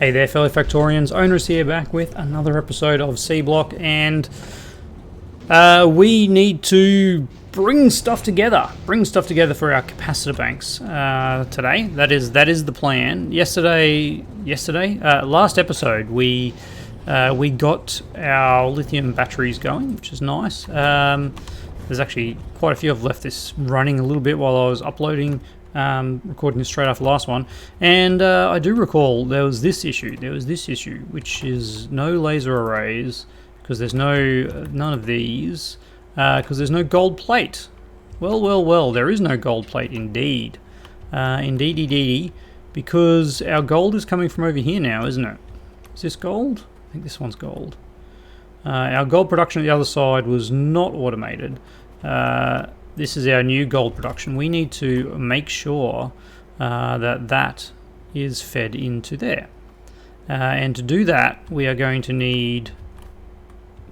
Hey there, fellow Factorians. Owners here, back with another episode of Seablock, and we need to bring stuff together. Bring stuff together for our capacitor banks today. That is the plan. Last episode, we got our lithium batteries going, which is nice. There's actually quite a few. I've left this running a little bit while I was uploading. Recording this straight after the last one, and I do recall there was this issue, which is no laser arrays, because there's none of these, because there's no gold plate. Well, there is no gold plate indeed. Indeedy, because our gold is coming from over here now, isn't it? Is this gold? I think this one's gold. Our gold production at the other side was not automated. This is our new gold production. We need to make sure that is fed into there. And to do that, we are going to need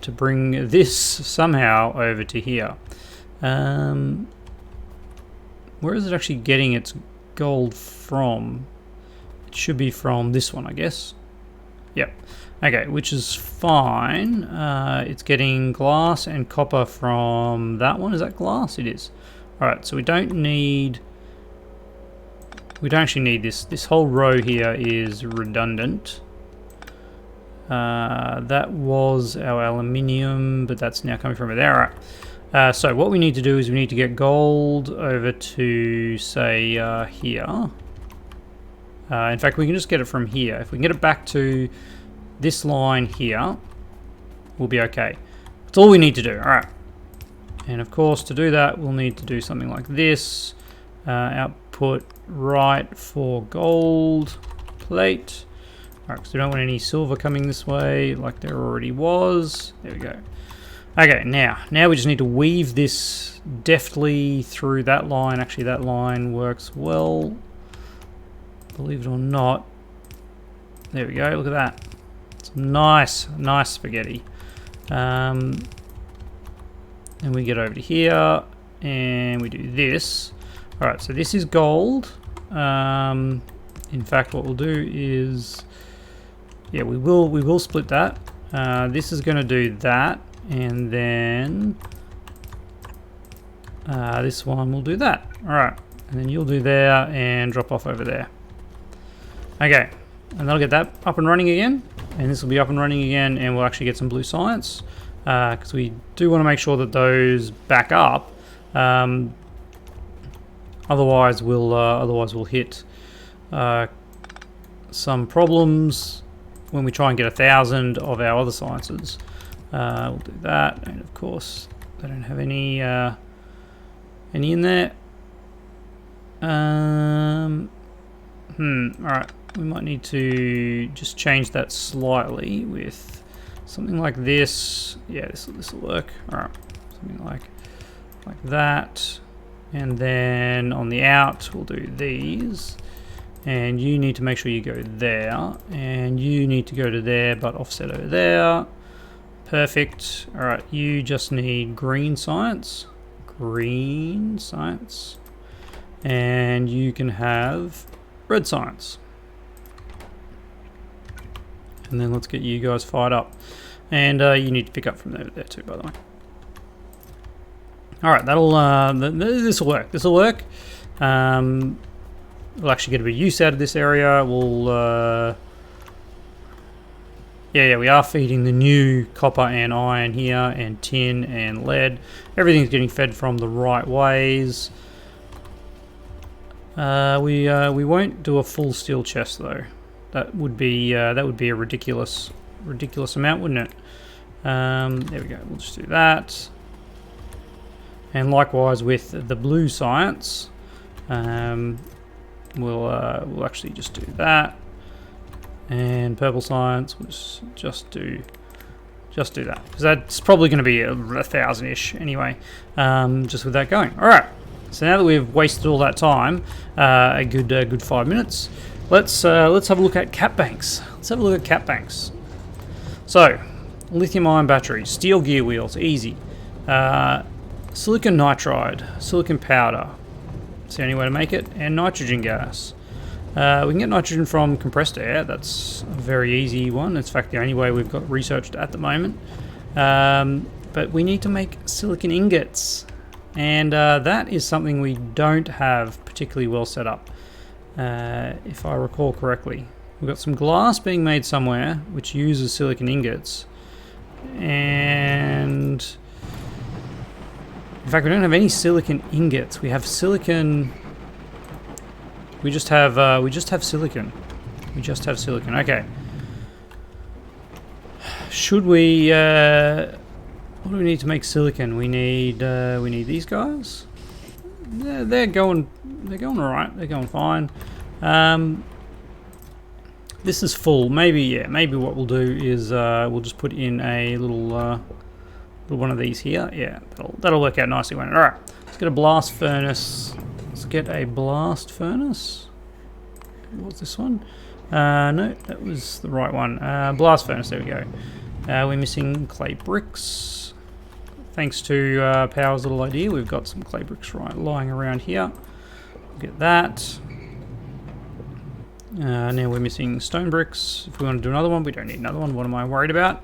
to bring this somehow over to here. Where is it actually getting its gold from? It should be from this one, I guess. Yep. Okay, which is fine. It's getting glass and copper from that one. Is that glass? It is. Alright, so we don't actually need this. This whole row here is redundant. That was our aluminium, but that's now coming from over there. Alright. So what we need to do is we need to get gold over to, say, here. In fact, we can just get it from here. If we can get it back to this line here, will be okay. That's all we need to do. Alright. And of course, to do that, we'll need to do something like this. Output right for gold plate. Alright, because we don't want any silver coming this way like there already was. There we go. Okay, now we just need to weave this deftly through that line. Actually, that line works well, believe it or not. There we go, look at that. Nice spaghetti. And we get over to here and we do this. Alright, so this is gold. In fact, what we'll do is, yeah, we will split that. This is going to do that, and then this one will do that. Alright, and then you'll do there and drop off over there. Okay, and that'll get that up and running again. And this will be up and running again, and we'll actually get some blue science, because we do want to make sure that those back up. Otherwise we'll hit some problems when we try and get 1,000 of our other sciences. We'll do that, and of course they don't have any in there. All right. We might need to just change that slightly with something like this. Yeah, this will work. All right, something like that. And then on the out, we'll do these. And you need to make sure you go there, and you need to go to there, but offset over there. Perfect. All right, you just need green science, and you can have red science. And then let's get you guys fired up. And you need to pick up from there too, by the way. Alright, this will work. We'll actually get a bit of use out of this area. We'll, yeah, we are feeding the new copper and iron here, and tin and lead. Everything's getting fed from the right ways. We won't do a full steel chest though. That would be a ridiculous amount, wouldn't it? There we go. We'll just do that. And likewise with the blue science, we'll actually just do that. And purple science, we'll just do that, because that's probably going to be 1,000-ish anyway. Just with that going. All right. So now that we've wasted all that time, a good 5 minutes. Let's have a look at cap banks. So, lithium ion batteries, steel gear wheels, easy. Silicon nitride, silicon powder. It's the only way to make it, and nitrogen gas. We can get nitrogen from compressed air. That's a very easy one. It's in fact the only way we've got researched at the moment. But we need to make silicon ingots. And that is something we don't have particularly well set up, if I recall correctly. We've got some glass being made somewhere which uses silicon ingots. And in fact, we don't have any silicon ingots. We have silicon. We just have silicon. We just have silicon. Okay. Should we? What do we need to make silicon? We need these guys. They're going all right. They're going fine. This is full. Maybe what we'll do is we'll just put in a little one of these here. Yeah, that'll work out nicely. All right. Let's get a blast furnace. Let's get a blast furnace. What's this one? No, that was the right one. Blast furnace. There we go. We're missing clay bricks. Thanks to Power's little idea, we've got some clay bricks lying around here. We'll get that. Now we're missing stone bricks. If we want to do another one, we don't need another one. What am I worried about?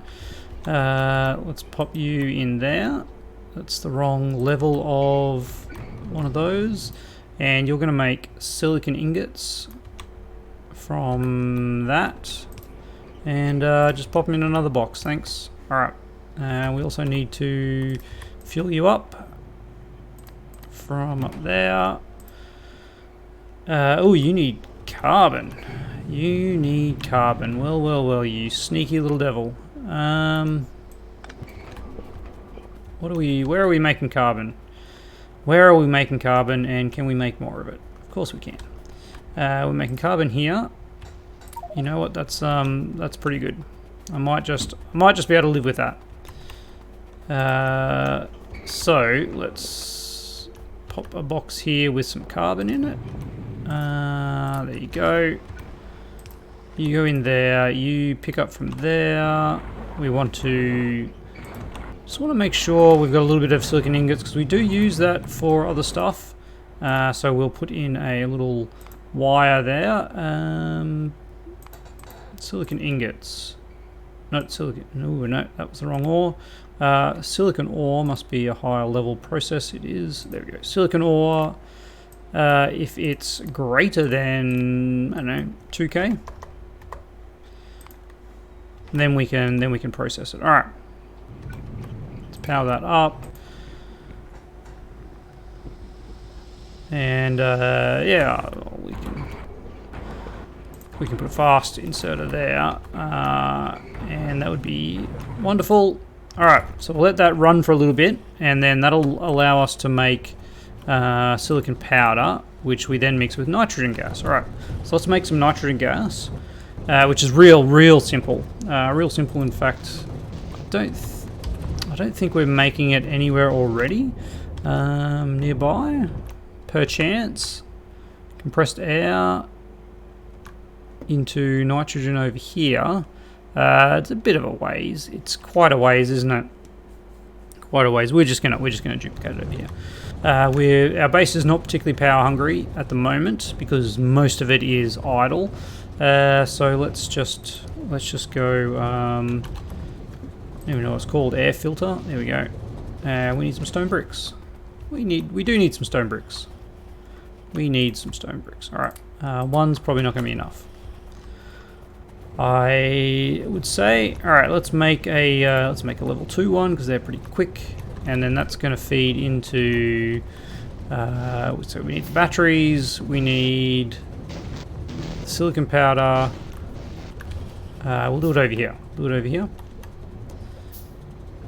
Let's pop you in there. That's the wrong level of one of those. And you're going to make silicon ingots from that. And just pop them in another box, thanks. Alright. We also need to fill you up from up there. Oh, you need carbon. You need carbon. Well, you sneaky little devil. Where are we making carbon? Where are we making carbon, and can we make more of it? Of course we can. We're making carbon here. You know what? That's pretty good. I might just be able to live with that. So let's pop a box here with some carbon in it. There you go. You go in there. You pick up from there. We want to make sure we've got a little bit of silicon ingots because we do use that for other stuff. So we'll put in a little wire there. Silicon ingots. Not silicon. No, that was the wrong ore. Silicon ore must be a higher level process. It is. There we go. Silicon ore. If it's greater than, I don't know, 2K, then we can process it. All right. Let's power that up. And yeah, we can put a fast inserter there, and that would be wonderful. All right, so we'll let that run for a little bit, and then that'll allow us to make silicon powder, which we then mix with nitrogen gas. All right, so let's make some nitrogen gas, which is real simple. Real simple, in fact. I don't think we're making it anywhere already nearby. Perchance, compressed air into nitrogen over here. It's a bit of a ways. It's quite a ways, isn't it? Quite a ways. We're just gonna duplicate it over here. Our base is not particularly power hungry at the moment because most of it is idle. So let's just go. I don't even know what it's called. Air filter. There we go. We need some stone bricks. We do need some stone bricks. We need some stone bricks. All right. One's probably not going to be enough. I would say, all right, let's make a level 2 one because they're pretty quick, and then that's going to feed into. So we need the batteries. We need silicon powder. We'll do it over here.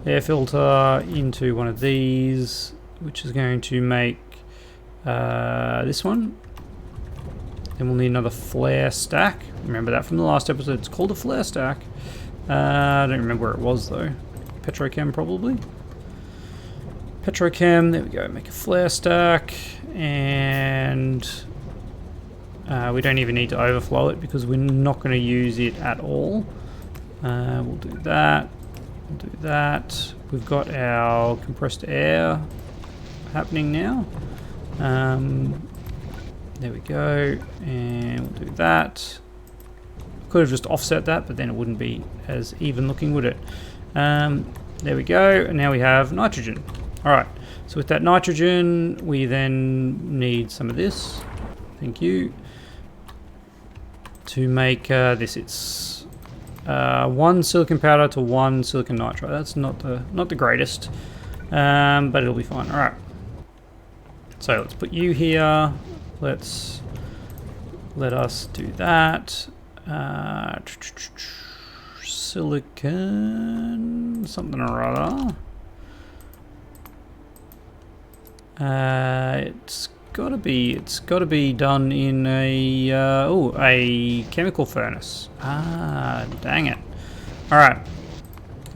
Air filter into one of these, which is going to make this one. Then we'll need another flare stack. Remember that from the last episode. It's called a flare stack. I don't remember where it was though. Petrochem probably. Petrochem, there we go. Make a flare stack. And we don't even need to overflow it because we're not going to use it at all. We'll do that. We'll do that. We've got our compressed air happening now. There we go, and we'll do that. Could have just offset that, but then it wouldn't be as even looking, would it? There we go, and now we have nitrogen. Alright, so with that nitrogen, we then need some of this. Thank you. To make this, it's 1 silicon powder to 1 silicon nitride. That's not the greatest, but it'll be fine. Alright. So let's put you here. Let us do that. Silicon something or other. It's got to be done in a chemical furnace. Ah, dang it. All right.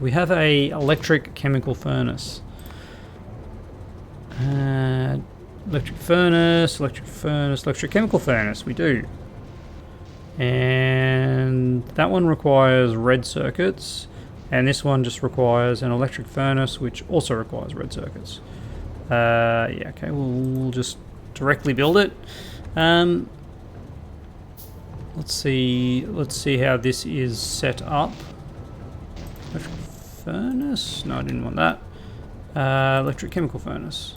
We have a electric chemical furnace. Electric furnace, electric chemical furnace. We do. And that one requires red circuits, and this one just requires an electric furnace, which also requires red circuits. Yeah, okay, we'll just directly build it. Let's see how this is set up. Electric furnace? No, I didn't want that. Electric chemical furnace.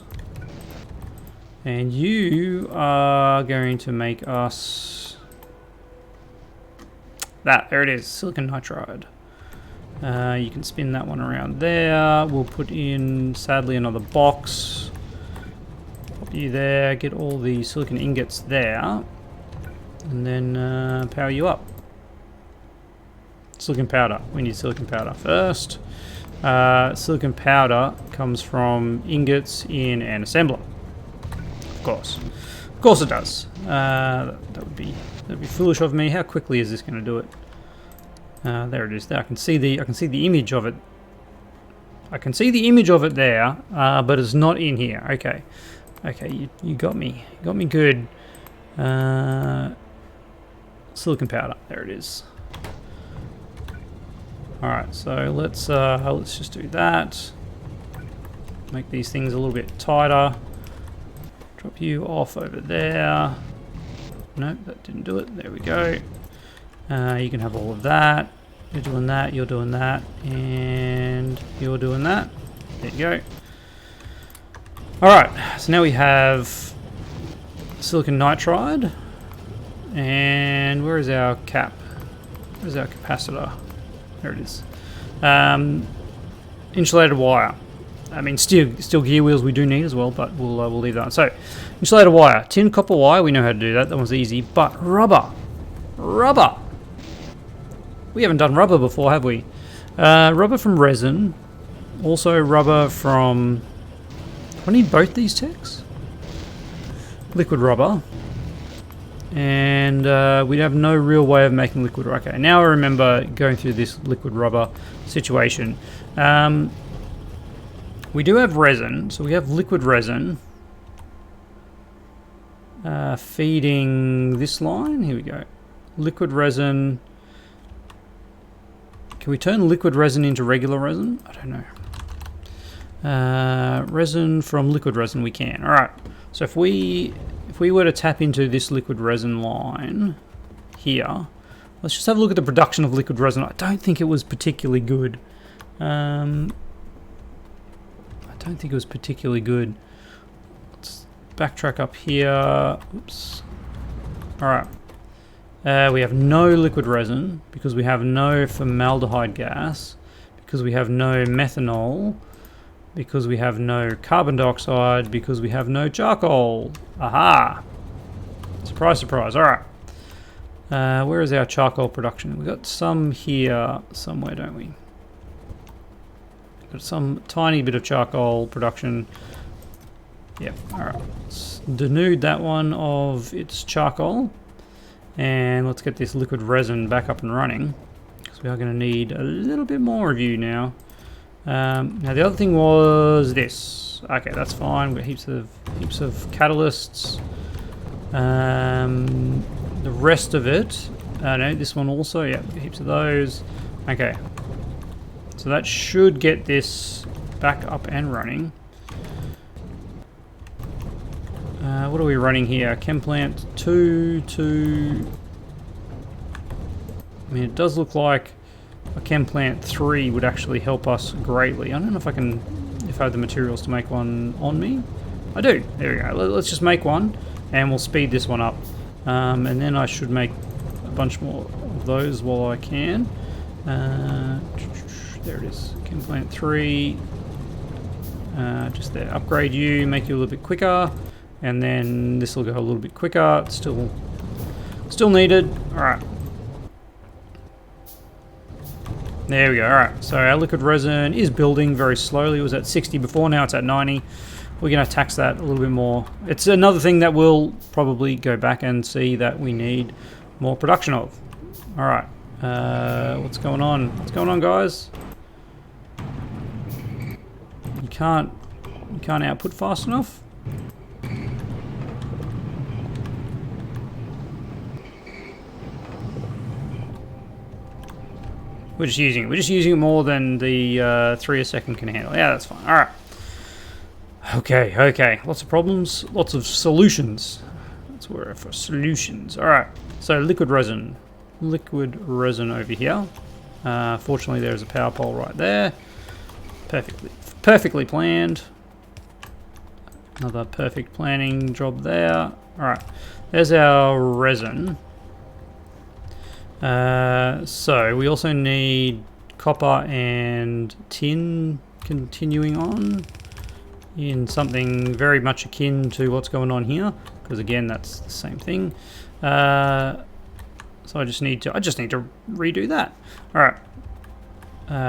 And you are going to make us that. There it is, silicon nitride. You can spin that one around there. We'll put in, sadly, another box. Pop you there, get all the silicon ingots there, and then power you up. Silicon powder. We need silicon powder first. Silicon powder comes from ingots in an assembler. Of course it does. That'd be foolish of me. How quickly is this going to do it? There it is. There I can see the image of it. I can see the image of it there, but it's not in here. Okay, you got me. You got me good. Silicon powder. There it is. All right, so let's just do that. Make these things a little bit tighter. Drop you off over there. Nope, that didn't do it. There we go. You can have all of that. You're doing that, you're doing that, and you're doing that. There you go. Alright, so now we have silicon nitride. And where is our cap? Where's our capacitor? There it is. Insulated wire. I mean, steel gear wheels we do need as well, but we'll leave that on. So, insulated wire. Tin copper wire, we know how to do that. That one's easy. But rubber. Rubber. We haven't done rubber before, have we? Rubber from resin. Also rubber from... I need both these techs. Liquid rubber. And we have no real way of making liquid rubber. Okay, now I remember going through this liquid rubber situation. We do have resin, so we have liquid resin feeding this line. Here we go. Liquid resin. Can we turn liquid resin into regular resin? I don't know. Resin from liquid resin we can. Alright, so if we were to tap into this liquid resin line here, let's just have a look at the production of liquid resin. I don't think it was particularly good. Let's backtrack up here. Oops. Alright. We have no liquid resin because we have no formaldehyde gas, because we have no methanol, because we have no carbon dioxide, because we have no charcoal. Aha! Surprise, surprise. Alright. Where is our charcoal production? We've got some here somewhere, don't we? Got some tiny bit of charcoal production. Yep, alright. Let's denude that one of its charcoal. And let's get this liquid resin back up and running, because we are going to need a little bit more of you now. Now the other thing was this. Okay, that's fine. We've got heaps of catalysts. The rest of it, no, this one also. Yeah, heaps of those. Okay, so that should get this back up and running. What are we running here? Chem plant 2 to... I mean, it does look like a chem plant 3 would actually help us greatly. I don't know if I have the materials to make one on me. I do. There we go. Let's just make one, and we'll speed this one up. And then I should make a bunch more of those while I can. There it is. Chem plant 3. Just there. Upgrade you, make you a little bit quicker, and then this will go a little bit quicker. It's still needed. All right. There we go. All right. So our liquid resin is building very slowly. It was at 60 before. Now it's at 90. We're going to tax that a little bit more. It's another thing that we'll probably go back and see that we need more production of. All right. What's going on? What's going on, guys? You can't output fast enough. We're just using it more than the 3 a second can handle. Yeah, that's fine. All right. Okay. Lots of problems, lots of solutions. That's where for solutions. All right. So liquid resin over here. Fortunately, there's a power pole right there. Perfectly planned. Another perfect planning job there. All right. There's our resin. So we also need copper and tin continuing on in something very much akin to what's going on here, because again that's the same thing. So I just need to redo that. All right.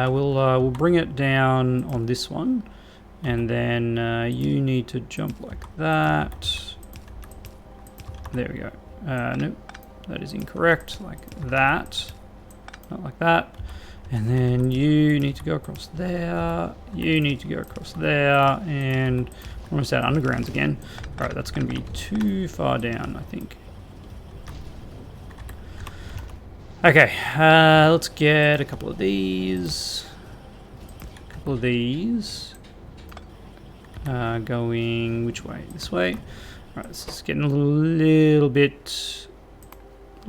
We'll bring it down on this one, and then you need to jump like that. There we go. Nope. That is incorrect, like that, not like that. And then you need to go across there, you need to go across there, and we're almost out undergrounds again. All right, that's going to be too far down, I think. Okay, let's get a couple of these. Going which way? This way. All right, this is getting a little bit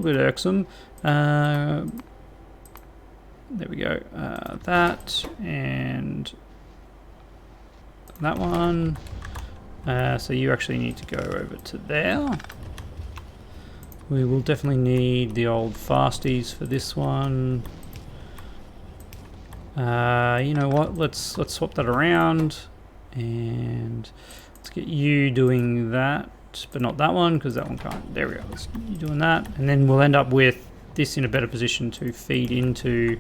irksome. There we go. That and that one. So you actually need to go over to there. We will definitely need the old fasties for this one. You know what? Let's swap that around, and let's get you doing that. But not that one, because that one can't. There we go. Let's you doing that, and then we'll end up with this in a better position to feed into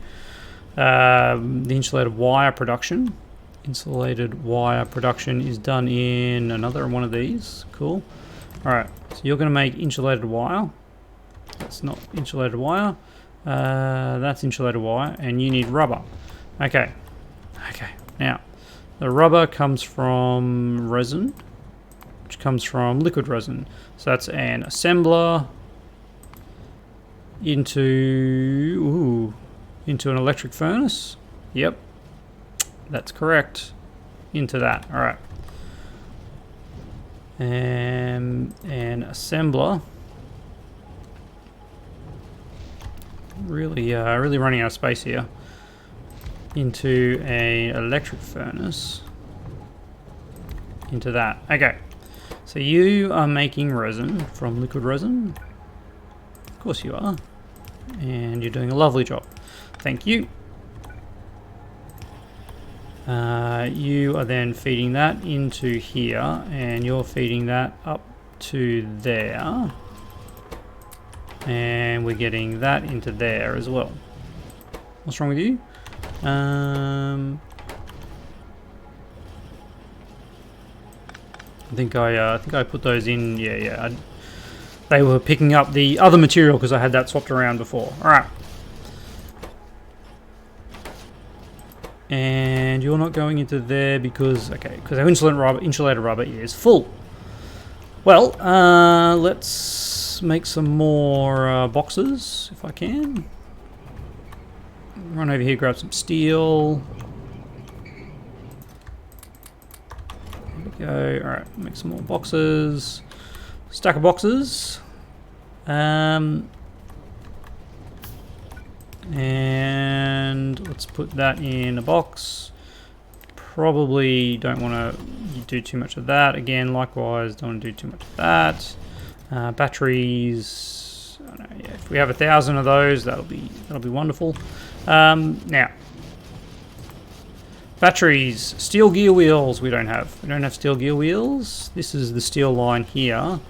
the insulated wire production. Insulated wire production is done in another one of these. Cool. All right. So you're going to make insulated wire. That's not insulated wire. That's insulated wire, and you need rubber. Okay. Now, the rubber comes from resin, which comes from liquid resin. So that's an assembler into an electric furnace. Yep, that's correct. Into that. All right. An assembler. Really running out of space here. Into an electric furnace. Into that. Okay. So you are making resin from liquid resin. Of course you are. And you're doing a lovely job. Thank you. You are then feeding that into here, and you're feeding that up to there. And we're getting that into there as well. What's wrong with you? I think I put those in. Yeah. They were picking up the other material because I had that swapped around before. All right. And you're not going into there because our insulated rubber is full. Well, let's make some more boxes if I can. Run over here, grab some steel. There we go. All right, make some more boxes. Stack of boxes. And let's put that in a box. Probably don't want to do too much of that. Again, likewise, don't want to do too much of that. Batteries. I don't know, yeah, if we have 1,000 of those, that'll be wonderful. Now, batteries, steel gear wheels. We don't have steel gear wheels. This is the steel line here.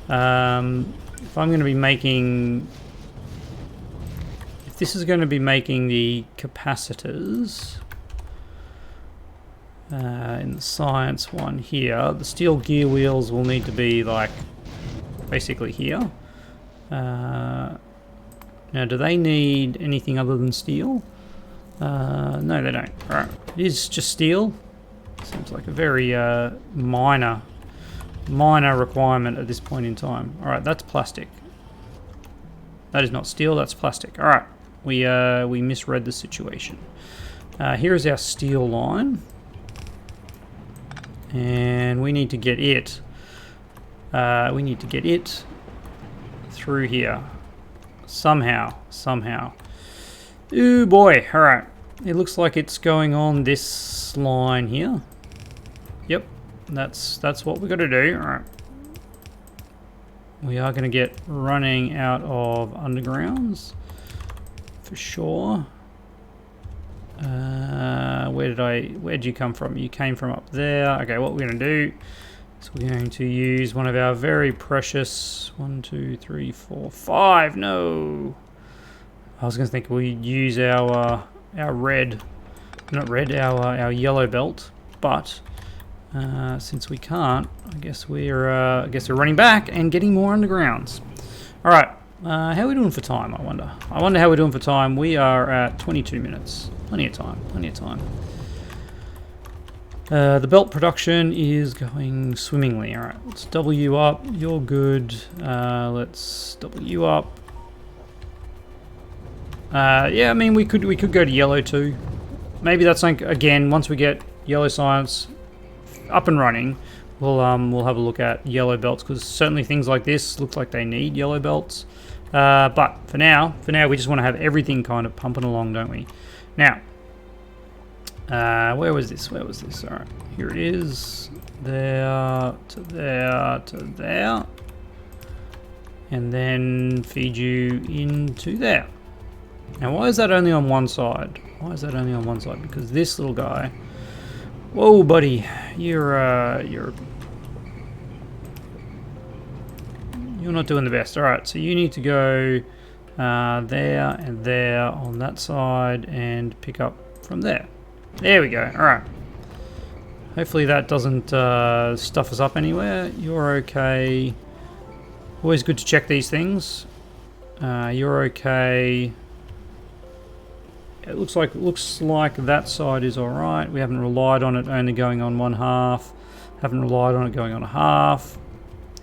If I'm going to be making, if this is going to be making the capacitors. In the science one here, the steel gear wheels will need to be like basically here. Now, do they need anything other than steel? No, they don't. Alright, it is just steel. Seems like a very minor requirement at this point in time. Alright, that's plastic. That is not steel, that's plastic. Alright, we misread the situation. Here is our steel line. And we need to get it. Through here. Somehow. Ooh boy, alright. It looks like it's going on this line here. Yep, that's what we gotta do. Alright. We are gonna get running out of undergrounds. For sure. Where'd you come from? You came from up there. Okay, what we're going to do is we're going to use one of our very precious 1, 2, 3, 4, 5. No, I was going to think we'd use our our yellow belt, but since we can't, I guess we're running back and getting more undergrounds. All right. How are we doing for time, I wonder? How we're doing for time. We are at 22 minutes. Plenty of time. The belt production is going swimmingly. Alright, let's double you up. You're good. Let's double you up. Yeah, I mean, we could go to yellow too. Maybe that's like, again, once we get yellow science up and running, we'll have a look at yellow belts, because certainly things like this look like they need yellow belts. But for now, we just want to have everything kind of pumping along, don't we? Now, where was this? All right, here it is. There to there to there, and then feed you into there. Now, why is that only on one side? Because this little guy. Whoa, buddy, you're not doing the best. All right, so you need to go there and there on that side and pick up from there. There we go. All right. Hopefully that doesn't stuff us up anywhere. You're okay. Always good to check these things. You're okay. It looks like that side is all right. We haven't relied on it only going on one half. Haven't relied on it going on a half.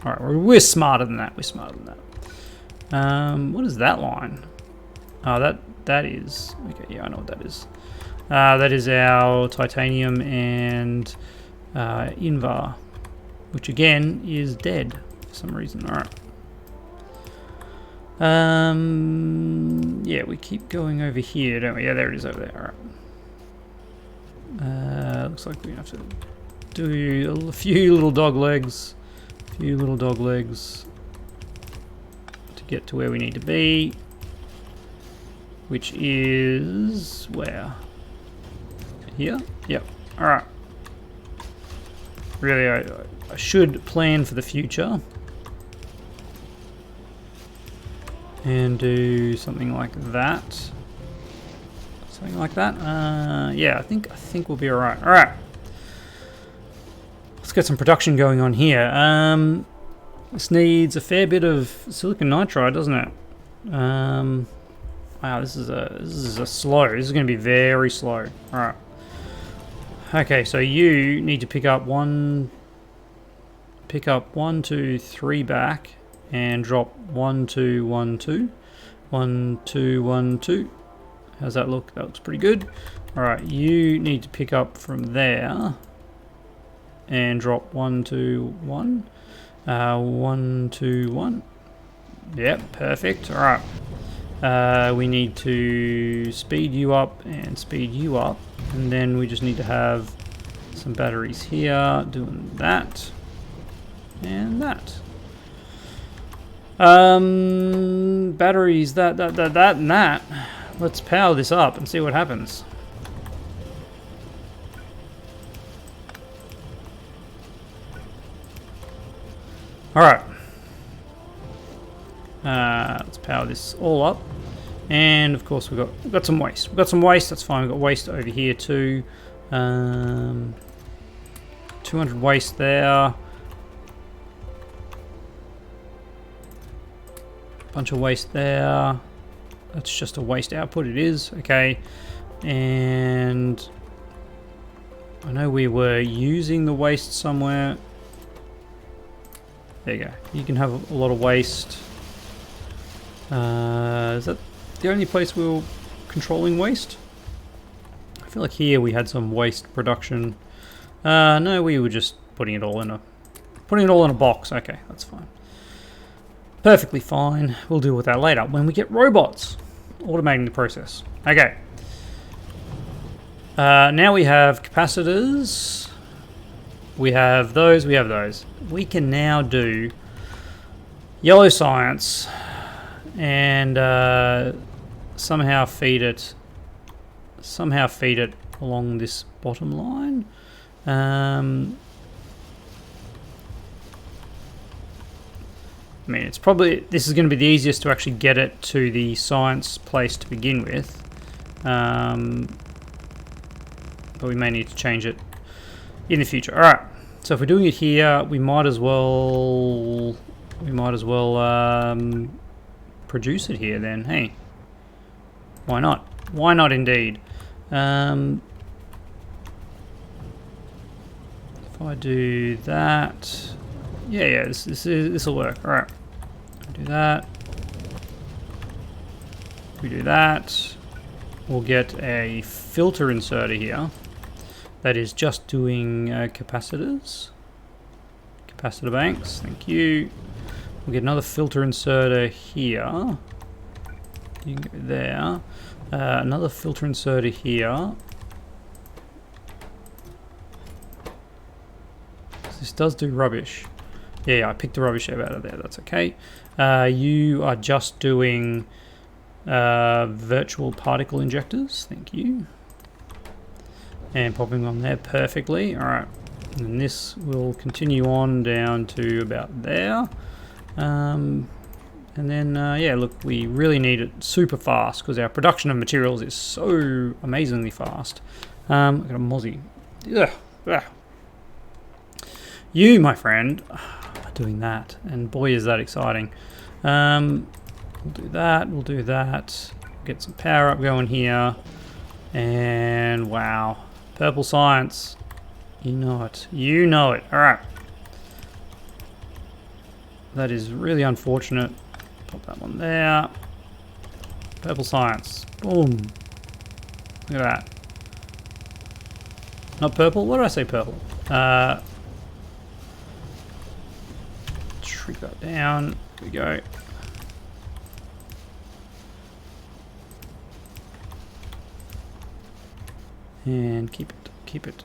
All right, we're smarter than that. What is that line? Oh, that is okay. Yeah, I know what that is. That is our titanium and Invar, which again is dead for some reason. All right. Yeah, we keep going over here, don't we? Yeah, there it is over there. All right. Looks like we have to do a few little dog legs. To get to where we need to be, which is where? Here? Yep. Alright. Really, I should plan for the future and do something like that. Yeah, I think we'll be alright. Alright. Let's get some production going on here. This needs a fair bit of silicon nitride, doesn't it? Wow, this is a slow. This is going to be very slow. All right. Okay, so you need to pick up 1, 2, 3 back, and drop 1, 2, 1, 2, 1, 2, 1, 2. How's that look? That looks pretty good. All right, you need to pick up from there and drop 1, 2, 1, 1, 2, 1. Yep, perfect. All right. We need to speed you up and speed you up, and then we just need to have some batteries here doing that and that. Batteries, that, and that. Let's power this up and see what happens. Alright. Let's power this all up. And of course we've got some waste. We've got some waste, that's fine. We've got waste over here too. 200 waste there. Bunch of waste there. That's just a waste output, it is. Okay. And I know we were using the waste somewhere. There you go. You can have a lot of waste. Is that the only place we were controlling waste? I feel like here we had some waste production. No, we were just putting it all in a box. Okay, that's fine. Perfectly fine. We'll deal with that later when we get robots automating the process. Okay. Now we have capacitors. We have those. We have those. We can now do yellow science and somehow feed it along this bottom line. I mean, it's probably, this is going to be the easiest to actually get it to the science place to begin with, but we may need to change it in the future. All right, so if we're doing it here, we might as well produce it here then. Hey, why not? Why not indeed? If I do that, yeah, this will work. All right, do that. We do that. We'll get a filter inserter here that is just doing capacitors, capacitor banks. Thank you. We'll get another filter inserter here. You can go there. Another filter inserter here. This does do rubbish. Yeah, I picked the rubbish out of there. That's okay. You are just doing virtual particle injectors. Thank you. And popping on there perfectly. All right. And this will continue on down to about there. And then, yeah, look, we really need it super fast because our production of materials is so amazingly fast. I've got a mozzie. Ugh. Ugh. You, my friend, are doing that, and boy, is that exciting. We'll do that, we'll do that. Get some power up going here. And wow, purple science. You know it. You know it. All right. That is really unfortunate. Pop that one there. Purple science. Boom. Look at that. Not purple? What did I say purple? Shrink that down. Here we go. And keep it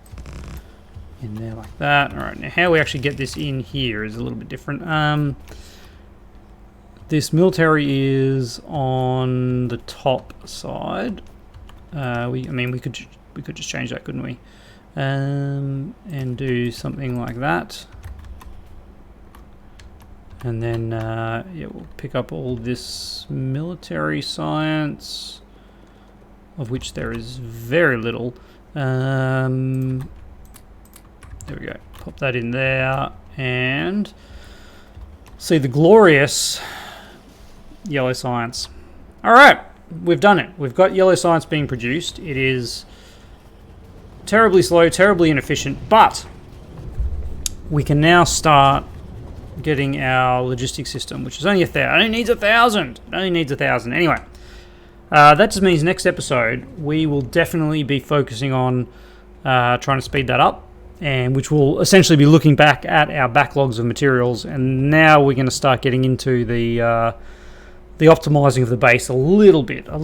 in there like that. All right, now how we actually get this in here is a little bit different. This military is on the top side. I mean, we could just change that, couldn't we? And do something like that. And then, yeah, we'll pick up all this military science, of which there is very little. There we go. Pop that in there, and see the glorious yellow science. All right, we've done it. We've got yellow science being produced. It is terribly slow, terribly inefficient, but we can now start getting our logistics system, which is only 1,000. It only needs 1,000. It only needs 1,000. Anyway, that just means next episode we will definitely be focusing on trying to speed that up. and which will essentially be looking back at our backlogs of materials. And now we're going to start getting into the optimizing of the base a little bit. And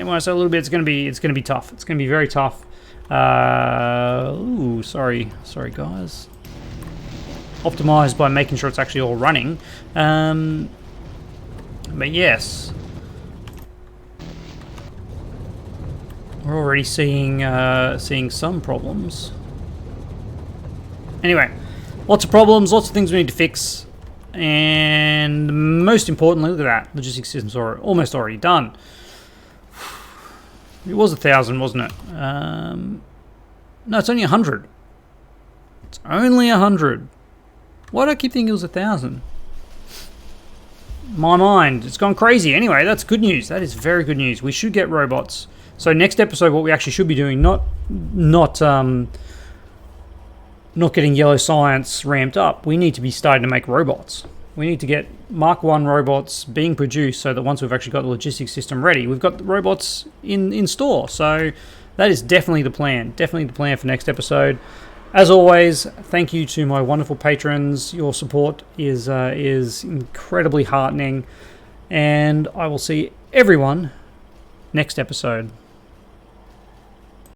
when I say a little bit, it's going to be tough. It's going to be very tough. Sorry guys. Optimized by making sure it's actually all running. But yes, we're already seeing some problems. Anyway, lots of problems, lots of things we need to fix, and most importantly, look at that, logistics systems are almost already done. It was 1,000, wasn't it? No, it's only 100. It's only 100. Why do I keep thinking it was 1,000? My mind, it's gone crazy. Anyway, that's good news. That is very good news. We should get robots. So next episode, what we actually should be doing, not getting yellow science ramped up. We need to be starting to make robots. We need to get Mark 1 robots being produced so that once we've actually got the logistics system ready, we've got the robots in store. So that is definitely the plan. Definitely the plan for next episode. As always, thank you to my wonderful patrons. Your support is incredibly heartening. And I will see everyone next episode.